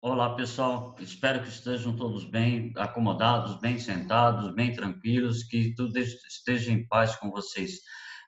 Olá, pessoal. Espero que estejam todos bem acomodados, bem sentados, bem tranquilos, que tudo esteja em paz com vocês.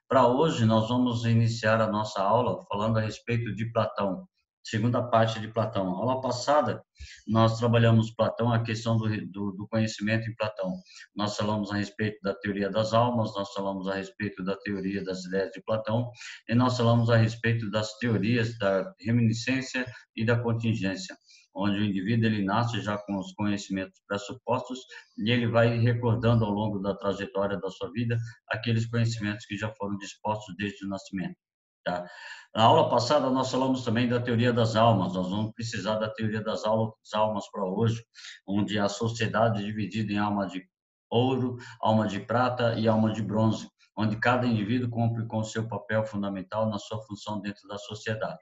Para hoje, nós vamos iniciar a nossa aula falando a respeito de Platão, segunda parte de Platão. A aula passada, nós trabalhamos Platão, a questão do conhecimento em Platão. Nós falamos a respeito da teoria das almas, nós falamos a respeito da teoria das ideias de Platão, e nós falamos a respeito das teorias da reminiscência e da contingência, onde o indivíduo ele nasce já com os conhecimentos pressupostos e ele vai recordando ao longo da trajetória da sua vida aqueles conhecimentos que já foram dispostos desde o nascimento. Tá? Na aula passada nós falamos também da teoria das almas. Nós vamos precisar da teoria das almas para hoje, onde a sociedade é dividida em alma de ouro, alma de prata e alma de bronze, onde cada indivíduo cumpre com o seu papel fundamental na sua função dentro da sociedade.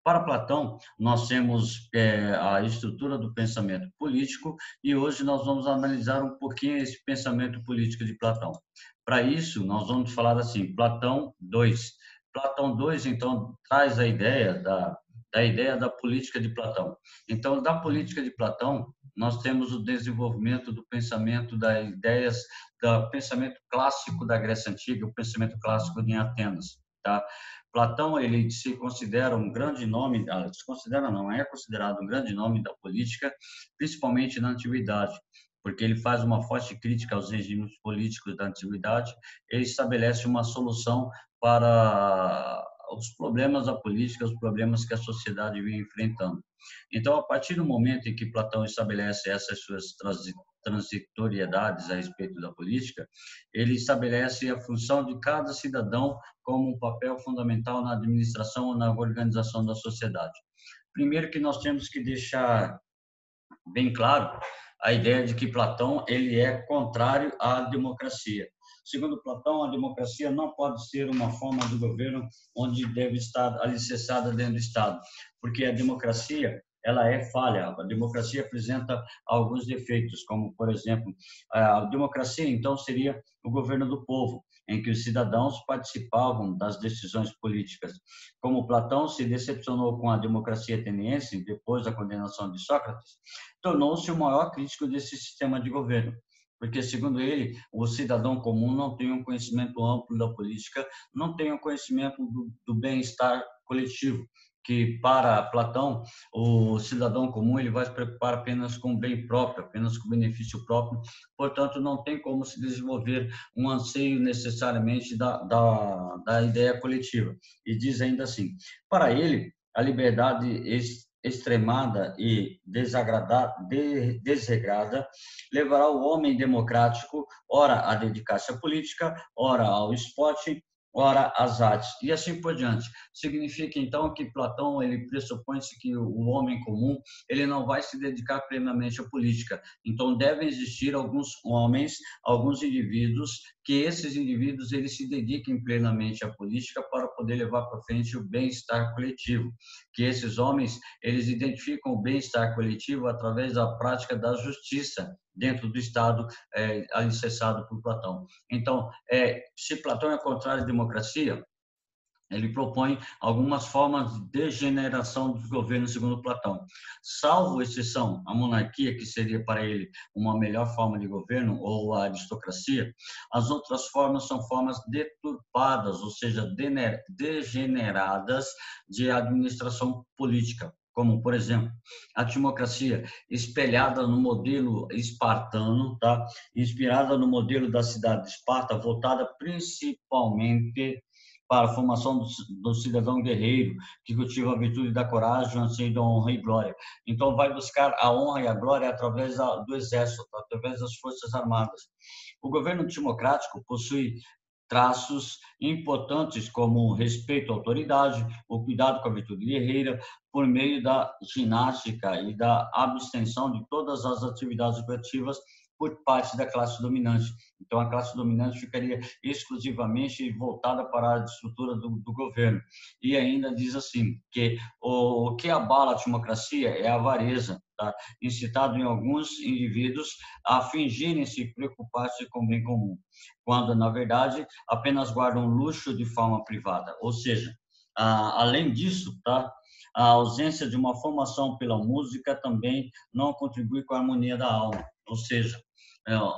Para Platão, nós temos a estrutura do pensamento político e hoje nós vamos analisar um pouquinho esse pensamento político de Platão. Para isso, nós vamos falar assim, Platão 2. Platão 2, então, traz a ideia da ideia da política de Platão. Então, da política de Platão, nós temos o desenvolvimento do pensamento, das ideias, do pensamento clássico da Grécia Antiga, o pensamento clássico em Atenas, tá? Platão, ele se considera um grande nome, se considera não, é considerado um grande nome da política, principalmente na antiguidade, porque ele faz uma forte crítica aos regimes políticos da antiguidade e estabelece uma solução para os problemas da política, os problemas que a sociedade vinha enfrentando. Então, a partir do momento em que Platão estabelece essas suas transitoriedades a respeito da política, ele estabelece a função de cada cidadão como um papel fundamental na administração ou na organização da sociedade. Primeiro que nós temos que deixar bem claro a ideia de que Platão ele é contrário à democracia. Segundo Platão, a democracia não pode ser uma forma de governo onde deve estar alicerçada dentro do Estado, porque a democracia ela é falha. A democracia apresenta alguns defeitos, como, por exemplo, a democracia, então, seria o governo do povo, em que os cidadãos participavam das decisões políticas. Como Platão se decepcionou com a democracia ateniense depois da condenação de Sócrates, tornou-se o maior crítico desse sistema de governo, porque, segundo ele, o cidadão comum não tem um conhecimento amplo da política, não tem um conhecimento do bem-estar coletivo, que para Platão, o cidadão comum ele vai se preocupar apenas com o bem próprio, apenas com o benefício próprio, portanto, não tem como se desenvolver um anseio necessariamente da ideia coletiva. E diz ainda assim, para ele, a liberdade extremada e desregrada levará o homem democrático, ora a dedicar-se à política, ora ao esporte, ora às artes, e assim por diante. Significa, então, que Platão ele pressupõe-se que o homem comum ele não vai se dedicar plenamente à política. Então, devem existir alguns homens, alguns indivíduos, que esses indivíduos eles se dediquem plenamente à política para poder levar para frente o bem-estar coletivo. Que esses homens eles identificam o bem-estar coletivo através da prática da justiça dentro do Estado alicerçado por Platão. Então, se Platão é contrário à democracia, ele propõe algumas formas de degeneração dos governos, segundo Platão. Salvo exceção, a monarquia, que seria para ele uma melhor forma de governo, ou a aristocracia, as outras formas são formas deturpadas, ou seja, degeneradas de administração política, como, por exemplo, a timocracia, espelhada no modelo espartano, tá? Inspirada no modelo da cidade de Esparta, voltada principalmente para a formação do cidadão guerreiro, que cultiva a virtude da coragem, anseio da honra e glória. Então, vai buscar a honra e a glória através do exército, através das forças armadas. O governo democrático possui traços importantes como o respeito à autoridade, o cuidado com a virtude guerreira, por meio da ginástica e da abstenção de todas as atividades coletivas por parte da classe dominante. Então, a classe dominante ficaria exclusivamente voltada para a estrutura do governo. E ainda diz assim, que o que abala a democracia é a avareza, tá? Incitado em alguns indivíduos a fingirem se preocupar-se com o bem comum, quando, na verdade, apenas guardam luxo de forma privada. Ou seja, além disso, tá? A ausência de uma formação pela música também não contribui com a harmonia da alma. Ou seja,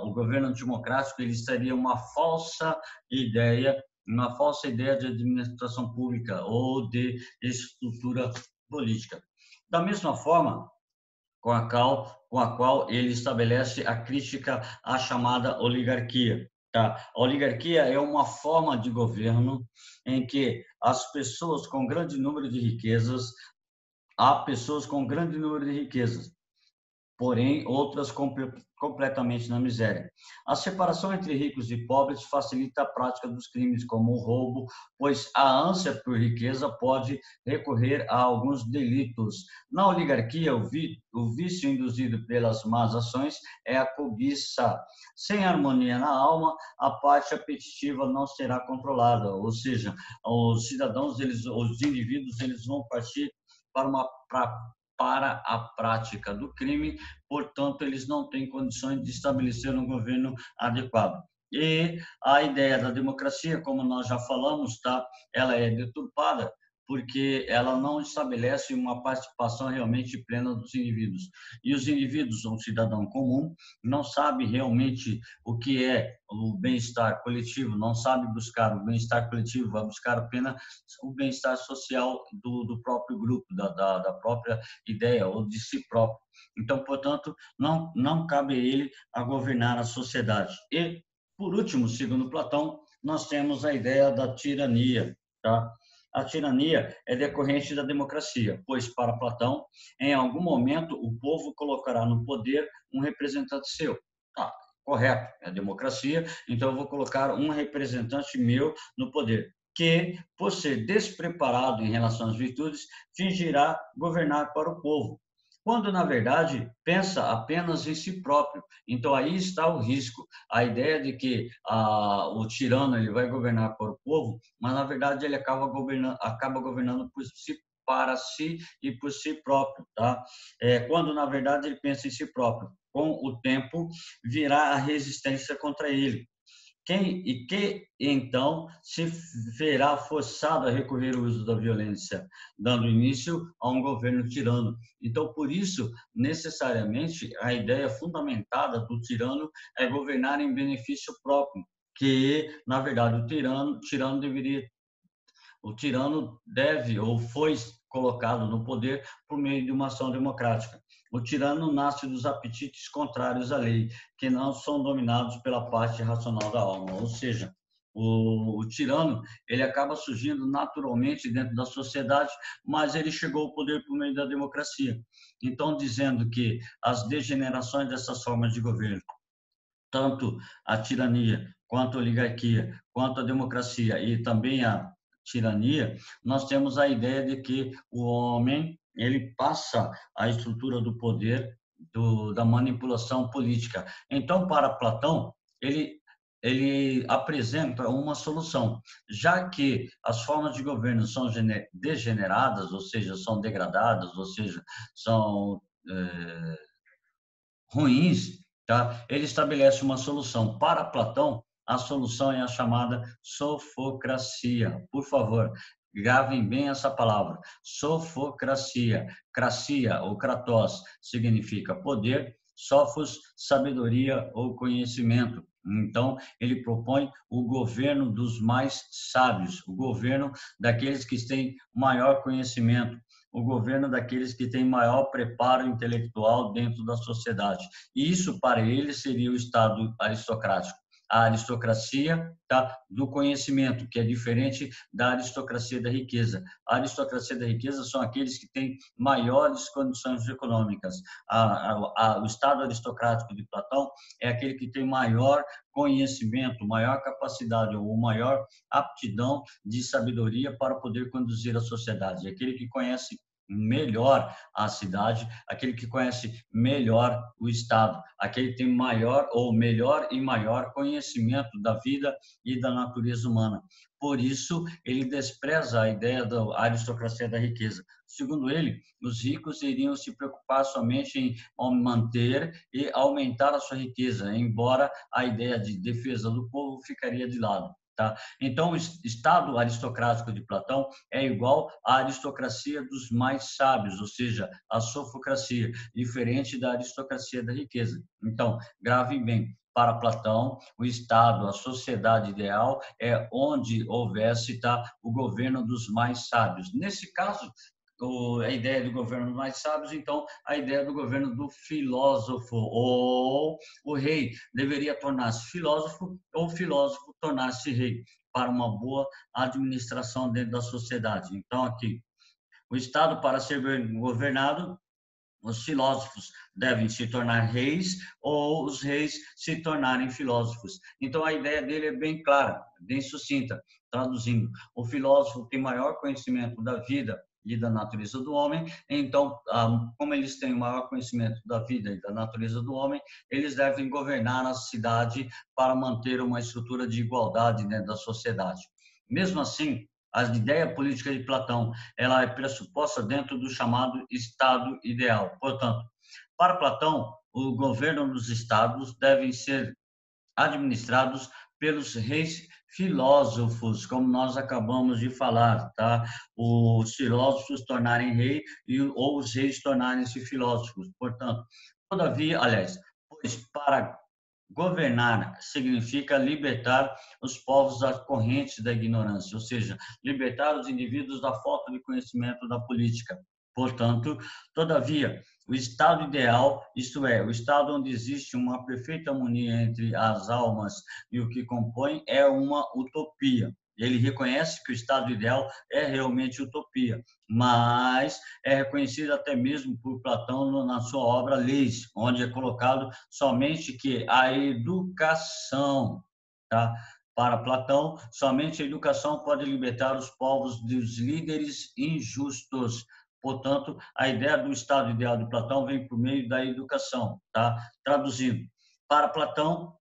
o governo democrático ele seria uma falsa ideia de administração pública ou de estrutura política. Da mesma forma, com a qual ele estabelece a crítica à chamada oligarquia. Tá? A oligarquia é uma forma de governo em que as pessoas com grande número de riquezas, há pessoas com grande número de riquezas, porém outras completamente na miséria. A separação entre ricos e pobres facilita a prática dos crimes, como o roubo, pois a ânsia por riqueza pode recorrer a alguns delitos. Na oligarquia, o vício induzido pelas más ações é a cobiça. Sem harmonia na alma, a parte apetitiva não será controlada, ou seja, os cidadãos, os indivíduos, eles vão partir para a prática do crime, portanto, eles não têm condições de estabelecer um governo adequado. E a ideia da democracia, como nós já falamos, tá? Ela é deturpada porque ela não estabelece uma participação realmente plena dos indivíduos. E os indivíduos, um cidadão comum, não sabe realmente o que é o bem-estar coletivo, não sabe buscar o bem-estar coletivo, vai buscar apenas o bem-estar social do próprio grupo, da própria ideia ou de si próprio. Então, portanto, não cabe a ele a governar a sociedade. E, por último, segundo Platão, nós temos a ideia da tirania, tá? A tirania é decorrente da democracia, pois, para Platão, em algum momento o povo colocará no poder um representante seu. Ah, correto, é a democracia, então eu vou colocar um representante meu no poder, que, por ser despreparado em relação às virtudes, fingirá governar para o povo, quando, na verdade, pensa apenas em si próprio. Então, aí está o risco. A ideia de que o tirano ele vai governar para o povo, mas, na verdade, ele acaba governando para si e por si próprio. Tá? Quando, na verdade, ele pensa em si próprio. Com o tempo, virá a resistência contra ele. Que então se verá forçado a recorrer ao uso da violência, dando início a um governo tirano. Então, por isso, necessariamente, a ideia fundamentada do tirano é governar em benefício próprio, que, na verdade, o tirano deve ou foi colocado no poder por meio de uma ação democrática. O tirano nasce dos apetites contrários à lei, que não são dominados pela parte racional da alma. Ou seja, o tirano ele acaba surgindo naturalmente dentro da sociedade, mas ele chegou ao poder por meio da democracia. Então, dizendo que as degenerações dessas formas de governo, tanto a tirania, quanto a oligarquia, quanto a democracia e também a tirania, nós temos a ideia de que o homem ele passa a estrutura do poder da manipulação política. Então, para Platão, ele apresenta uma solução, já que as formas de governo são degeneradas, ou seja, são degradadas, ou seja, são ruins, tá? Ele estabelece uma solução. Para Platão, a solução é a chamada sofocracia. Por favor, gravem bem essa palavra. Sofocracia. Cracia ou kratos significa poder, sofos, sabedoria ou conhecimento. Então, ele propõe o governo dos mais sábios, o governo daqueles que têm maior conhecimento, o governo daqueles que têm maior preparo intelectual dentro da sociedade. E isso, para ele, seria o Estado aristocrático. A aristocracia do conhecimento, que é diferente da aristocracia da riqueza. A aristocracia da riqueza são aqueles que têm maiores condições econômicas. O Estado aristocrático de Platão é aquele que tem maior conhecimento, maior capacidade ou maior aptidão de sabedoria para poder conduzir a sociedade. É aquele que conhece melhor a cidade, aquele que conhece melhor o Estado, aquele que tem maior ou melhor e maior conhecimento da vida e da natureza humana. Por isso, ele despreza a ideia da aristocracia da riqueza. Segundo ele, os ricos iriam se preocupar somente em manter e aumentar a sua riqueza, embora a ideia de defesa do povo ficaria de lado. Tá? Então, o Estado aristocrático de Platão é igual à aristocracia dos mais sábios, ou seja, a sofocracia, diferente da aristocracia da riqueza. Então, gravem bem, para Platão, o Estado, a sociedade ideal é onde houvesse o governo dos mais sábios. Nesse caso, a ideia do governo dos mais sábios, então, a ideia do governo do filósofo, ou o rei deveria tornar-se filósofo, ou o filósofo tornar-se rei, para uma boa administração dentro da sociedade. Então, aqui, o Estado, para ser governado, os filósofos devem se tornar reis ou os reis se tornarem filósofos. Então, a ideia dele é bem clara, bem sucinta. Traduzindo, o filósofo tem maior conhecimento da vida e da natureza do homem, então, como eles têm o maior conhecimento da vida e da natureza do homem, eles devem governar a cidade para manter uma estrutura de igualdade dentro da sociedade. Mesmo assim, a ideia política de Platão, ela é pressuposta dentro do chamado Estado ideal. Portanto, para Platão, o governo dos estados devem ser administrados pelos reis filósofos, como nós acabamos de falar, tá? Os filósofos tornarem rei ou os reis tornarem-se filósofos. Portanto, todavia, aliás, pois para governar significa libertar os povos das correntes da ignorância, ou seja, libertar os indivíduos da falta de conhecimento da política. Portanto, todavia, o estado ideal, isto é, o estado onde existe uma perfeita harmonia entre as almas e o que compõe, é uma utopia. Ele reconhece que o estado ideal é realmente utopia, mas é reconhecido até mesmo por Platão na sua obra Leis, onde é colocado somente que a educação, tá? Para Platão, somente a educação pode libertar os povos dos líderes injustos. Portanto, a ideia do estado ideal de Platão vem por meio da educação, tá? Traduzindo, para Platão,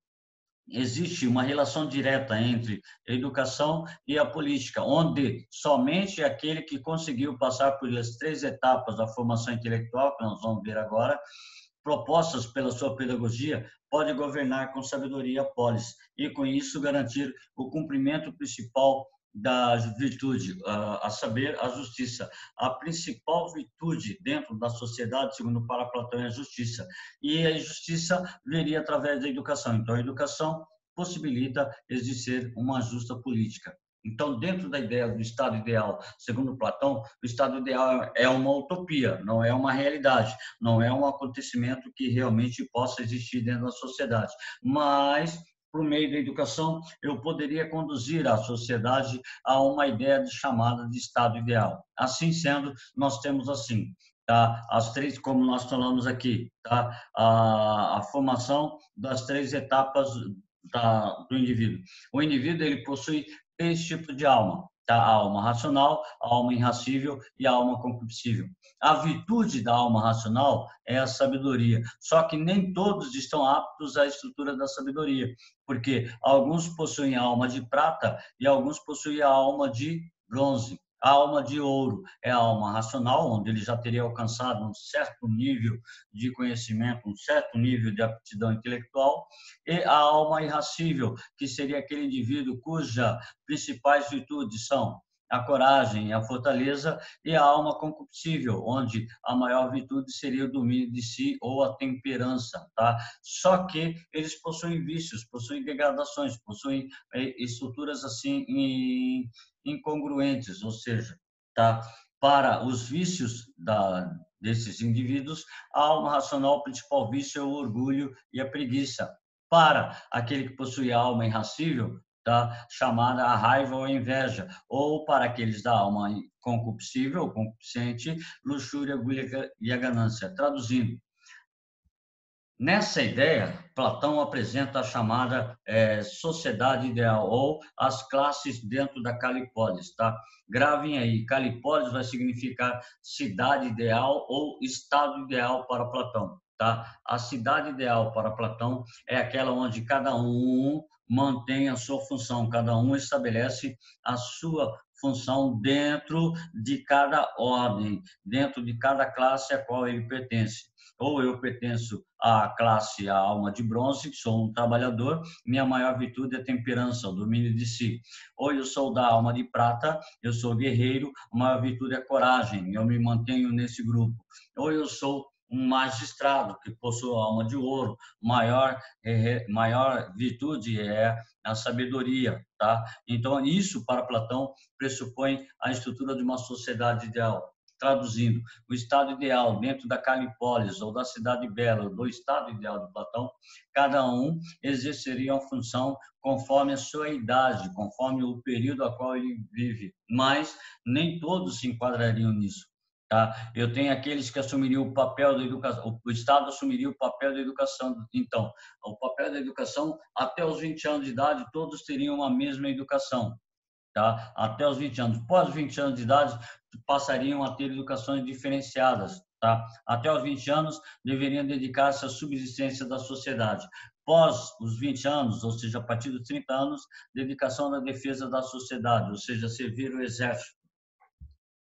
existe uma relação direta entre a educação e a política, onde somente aquele que conseguiu passar por as 3 etapas da formação intelectual, que nós vamos ver agora, propostas pela sua pedagogia, pode governar com sabedoria a polis e, com isso, garantir o cumprimento principal da virtude, a saber, a justiça. A principal virtude dentro da sociedade, segundo para Platão, é a justiça. E a justiça viria através da educação. Então, a educação possibilita exercer uma justa política. Então, dentro da ideia do Estado ideal, segundo Platão, o Estado ideal é uma utopia, não é uma realidade, não é um acontecimento que realmente possa existir dentro da sociedade. Mas, por meio da educação, eu poderia conduzir a sociedade a uma ideia chamada de Estado ideal. Assim sendo, nós temos assim, tá? As 3, como nós falamos aqui, tá? A formação das 3 etapas do indivíduo. O indivíduo ele possui 3 tipos de alma, tá? A alma racional, a alma irascível e a alma concupiscível. A virtude da alma racional é a sabedoria, só que nem todos estão aptos à estrutura da sabedoria, porque alguns possuem a alma de prata e alguns possuem a alma de bronze. A alma de ouro é a alma racional, onde ele já teria alcançado um certo nível de conhecimento, um certo nível de aptidão intelectual, e a alma irascível, que seria aquele indivíduo cujas principais virtudes são a coragem e a fortaleza, e a alma concupiscível, onde a maior virtude seria o domínio de si ou a temperança, tá? Só que eles possuem vícios, possuem degradações, possuem estruturas assim incongruentes, ou seja, tá? Para os vícios desses indivíduos, a alma racional, o principal vício é o orgulho e a preguiça. Para aquele que possui a alma irascível, tá? Chamada a raiva ou a inveja, ou para aqueles da alma concupiscível ou concupiscente, luxúria, orgulho e a ganância. Traduzindo, nessa ideia, Platão apresenta a chamada sociedade ideal, ou as classes dentro da Calipolis, tá? Gravem aí, Calipolis vai significar cidade ideal ou estado ideal para Platão, tá? A cidade ideal para Platão é aquela onde cada um mantém a sua função, cada um estabelece a sua função dentro de cada ordem, dentro de cada classe a qual ele pertence. Ou eu pertenço à classe, à alma de bronze, sou um trabalhador, minha maior virtude é a temperança, o domínio de si. Ou eu sou da alma de prata, eu sou guerreiro, a maior virtude é a coragem, eu me mantenho nesse grupo. Ou eu sou um magistrado que possui a alma de ouro, maior virtude é a sabedoria, tá? Então, isso para Platão pressupõe a estrutura de uma sociedade ideal. Traduzindo, o estado ideal dentro da Calipólis ou da cidade bela, do estado ideal de Platão, cada um exerceria uma função conforme a sua idade, conforme o período a qual ele vive, mas nem todos se enquadrariam nisso. Tá? Eu tenho aqueles que assumiriam o papel da educação, o Estado assumiria o papel da educação. Então, o papel da educação, até os 20 anos de idade, todos teriam a mesma educação. Tá? Até os 20 anos. Pós 20 anos de idade, passariam a ter educações diferenciadas. Tá? Até os 20 anos, deveriam dedicar-se à subsistência da sociedade. Pós os 20 anos, ou seja, a partir dos 30 anos, dedicação na defesa da sociedade, ou seja, servir o exército.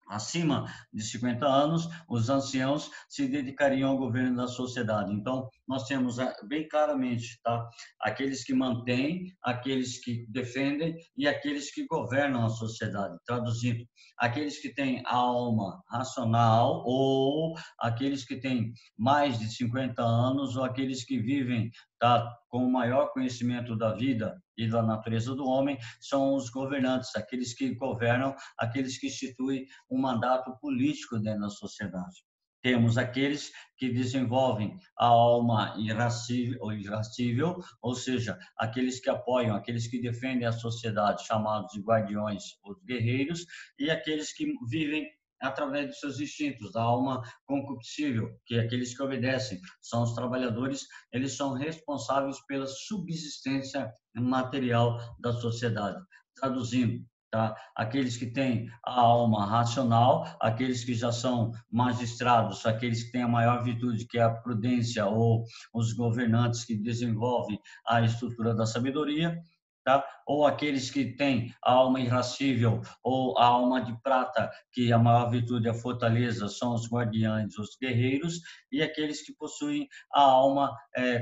Acima de 50 anos, os anciãos se dedicariam ao governo da sociedade. Então, nós temos bem claramente, tá? Aqueles que mantêm, aqueles que defendem e aqueles que governam a sociedade. Traduzindo, aqueles que têm alma racional ou aqueles que têm mais de 50 anos ou aqueles que vivem, tá, com o maior conhecimento da vida e da natureza do homem, são os governantes, aqueles que governam, aqueles que instituem um mandato político dentro da sociedade. Temos aqueles que desenvolvem a alma irascível, ou seja, aqueles que apoiam, aqueles que defendem a sociedade, chamados de guardiões, os guerreiros, e aqueles que vivem através de seus instintos, da alma concupiscível, que é aqueles que obedecem, são os trabalhadores, eles são responsáveis pela subsistência material da sociedade. Traduzindo, tá? Aqueles que têm a alma racional, aqueles que já são magistrados, aqueles que têm a maior virtude, que é a prudência, ou os governantes que desenvolvem a estrutura da sabedoria, tá? Ou aqueles que têm a alma irascível ou a alma de prata, que a maior virtude é a fortaleza, são os guardiães, os guerreiros, e aqueles que possuem a alma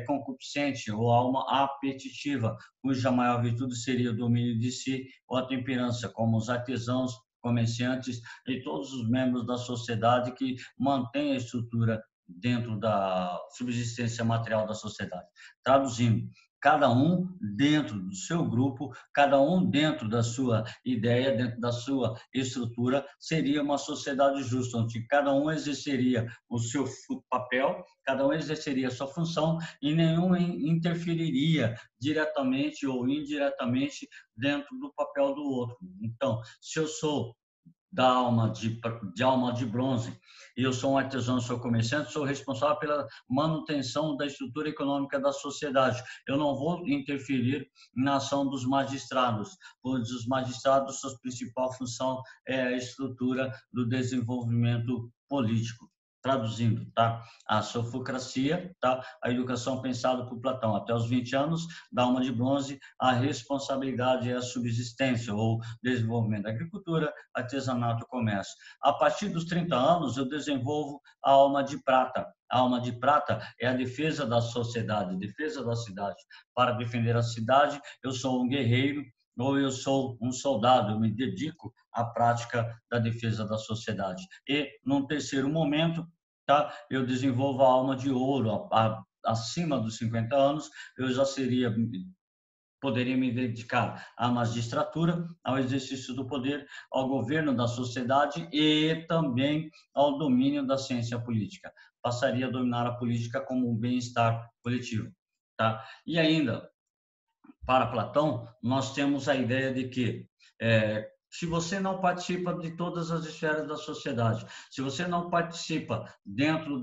concupiscente ou a alma apetitiva, cuja maior virtude seria o domínio de si ou a temperança, como os artesãos, comerciantes e todos os membros da sociedade que mantêm a estrutura dentro da subsistência material da sociedade. Traduzindo, cada um dentro do seu grupo, cada um dentro da sua ideia, dentro da sua estrutura, seria uma sociedade justa, onde cada um exerceria o seu papel, cada um exerceria a sua função e nenhum interferiria diretamente ou indiretamente dentro do papel do outro. Então, se eu sou da alma de bronze, e eu sou um artesão, sou comerciante, sou responsável pela manutenção da estrutura econômica da sociedade. Eu não vou interferir na ação dos magistrados, pois os magistrados, sua principal função é a estrutura do desenvolvimento político. Traduzindo, tá? A sofocracia, tá? A educação pensada por Platão. Até os 20 anos, da alma de bronze, a responsabilidade é a subsistência ou desenvolvimento da agricultura, artesanato, comércio. A partir dos 30 anos, eu desenvolvo a alma de prata. A alma de prata é a defesa da sociedade, defesa da cidade. Para defender a cidade, eu sou um guerreiro ou eu sou um soldado, eu me dedico à prática da defesa da sociedade. E, num terceiro momento, tá, eu desenvolvo a alma de ouro, acima dos 50 anos, eu já poderia me dedicar à magistratura, ao exercício do poder, ao governo da sociedade e também ao domínio da ciência política. Passaria a dominar a política como um bem-estar coletivo. Tá? E ainda, para Platão, nós temos a ideia de que se você não participa de todas as esferas da sociedade, se você não participa dentro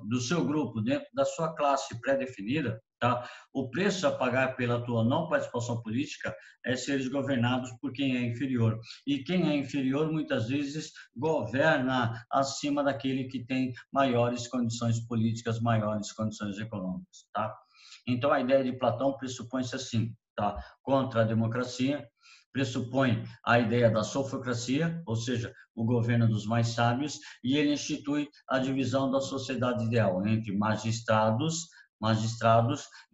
do seu grupo, dentro da sua classe pré-definida, tá? O preço a pagar pela tua não participação política é seres governados por quem é inferior. E quem é inferior, muitas vezes, governa acima daquele que tem maiores condições políticas, maiores condições econômicas, tá? Então, a ideia de Platão pressupõe-se assim, tá? Contra a democracia, pressupõe a ideia da sofocracia, ou seja, o governo dos mais sábios, e ele institui a divisão da sociedade ideal entre magistrados,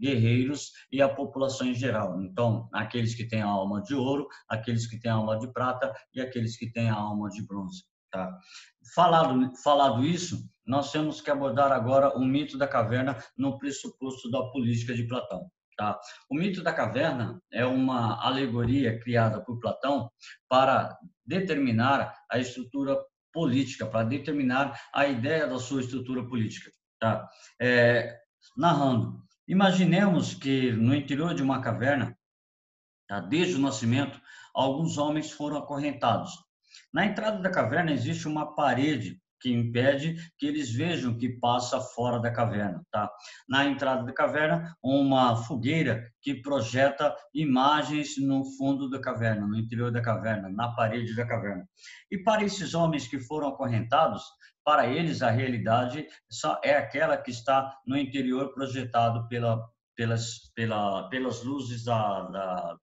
guerreiros e a população em geral. Então, aqueles que têm a alma de ouro, aqueles que têm a alma de prata e aqueles que têm a alma de bronze. Tá? Falado isso, nós temos que abordar agora o mito da caverna no pressuposto da política de Platão. Tá? O mito da caverna é uma alegoria criada por Platão para determinar a estrutura política, para determinar a ideia da sua estrutura política. Tá? Narrando, imaginemos que no interior de uma caverna, tá, desde o nascimento, alguns homens foram acorrentados. Na entrada da caverna existe uma parede que impede que eles vejam o que passa fora da caverna, tá? Na entrada da caverna, uma fogueira que projeta imagens no fundo da caverna, no interior da caverna, na parede da caverna. E para esses homens que foram acorrentados, para eles a realidade só é aquela que está no interior projetado pelas luzes da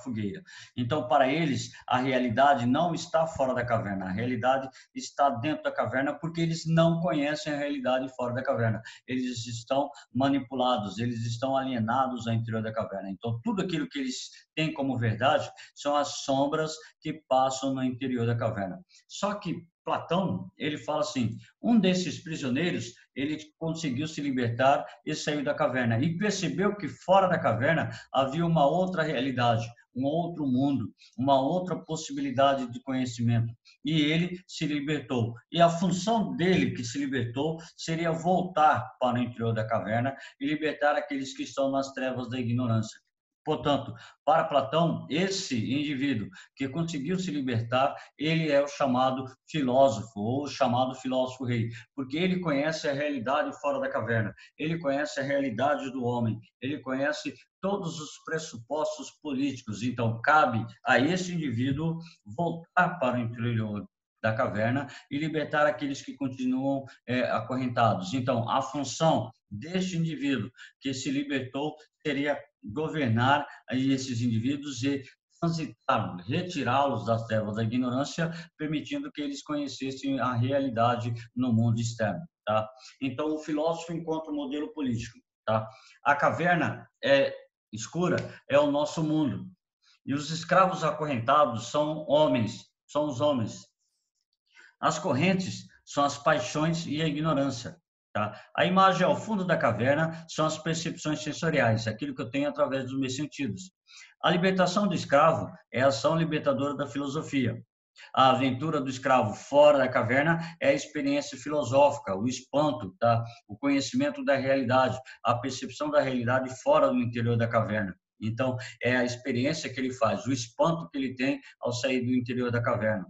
fogueira. Então, para eles, a realidade não está fora da caverna, a realidade está dentro da caverna, porque eles não conhecem a realidade fora da caverna. Eles estão manipulados, eles estão alienados ao interior da caverna. Então, tudo aquilo que eles têm como verdade são as sombras que passam no interior da caverna. Só que Platão, ele fala assim, um desses prisioneiros, ele conseguiu se libertar e saiu da caverna e percebeu que fora da caverna havia uma outra realidade, um outro mundo, uma outra possibilidade de conhecimento. E ele se libertou. E a função dele, que se libertou, seria voltar para o interior da caverna e libertar aqueles que estão nas trevas da ignorância. Portanto, para Platão, esse indivíduo que conseguiu se libertar, ele é o chamado filósofo, ou o chamado filósofo rei, porque ele conhece a realidade fora da caverna, ele conhece a realidade do homem, ele conhece todos os pressupostos políticos. Então, cabe a esse indivíduo voltar para o interior da caverna e libertar aqueles que continuam acorrentados. Então, a função deste indivíduo que se libertou seria governar esses indivíduos e transitar, retirá-los das trevas da ignorância, permitindo que eles conhecessem a realidade no mundo externo. Tá? Então, o filósofo encontra o modelo político. Tá? A caverna escura é o nosso mundo. E os escravos acorrentados são os homens. As correntes são as paixões e a ignorância. Tá? A imagem ao fundo da caverna são as percepções sensoriais, aquilo que eu tenho através dos meus sentidos. A libertação do escravo é a ação libertadora da filosofia. A aventura do escravo fora da caverna é a experiência filosófica, o espanto, tá? O conhecimento da realidade, a percepção da realidade fora do interior da caverna. Então, é a experiência que ele faz, o espanto que ele tem ao sair do interior da caverna.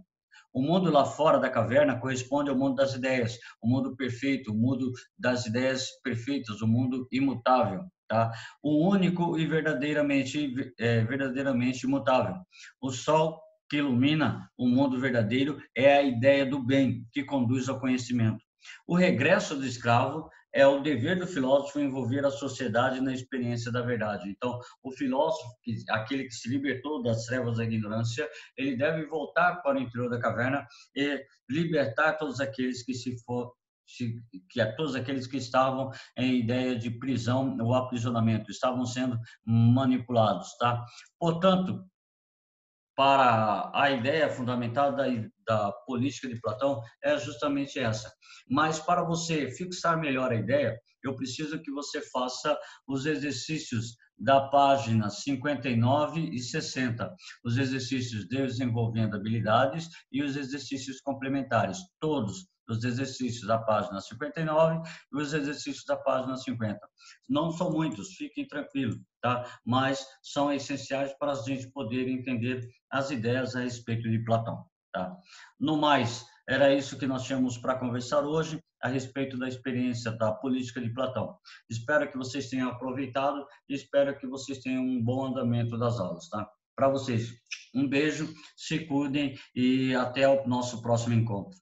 O mundo lá fora da caverna corresponde ao mundo das ideias, o mundo perfeito, o mundo das ideias perfeitas, o mundo imutável, tá? O único e verdadeiramente imutável. O sol que ilumina o mundo verdadeiro é a ideia do bem que conduz ao conhecimento. O regresso do escravo é o dever do filósofo envolver a sociedade na experiência da verdade. Então, o filósofo, aquele que se libertou das trevas da ignorância, ele deve voltar para o interior da caverna e libertar todos aqueles todos aqueles que estavam em ideia de prisão ou aprisionamento, estavam sendo manipulados, tá? Portanto, para a ideia fundamental da política de Platão é justamente essa. Mas para você fixar melhor a ideia, eu preciso que você faça os exercícios da página 59 e 60, os exercícios desenvolvendo habilidades e os exercícios complementares, todos os exercícios da página 59 e os exercícios da página 50. Não são muitos, fiquem tranquilos, tá? Mas são essenciais para a gente poder entender as ideias a respeito de Platão, tá? No mais, era isso que nós tínhamos para conversar hoje a respeito da experiência da política de Platão. Espero que vocês tenham aproveitado e espero que vocês tenham um bom andamento das aulas, tá? Para vocês, um beijo, se cuidem e até o nosso próximo encontro.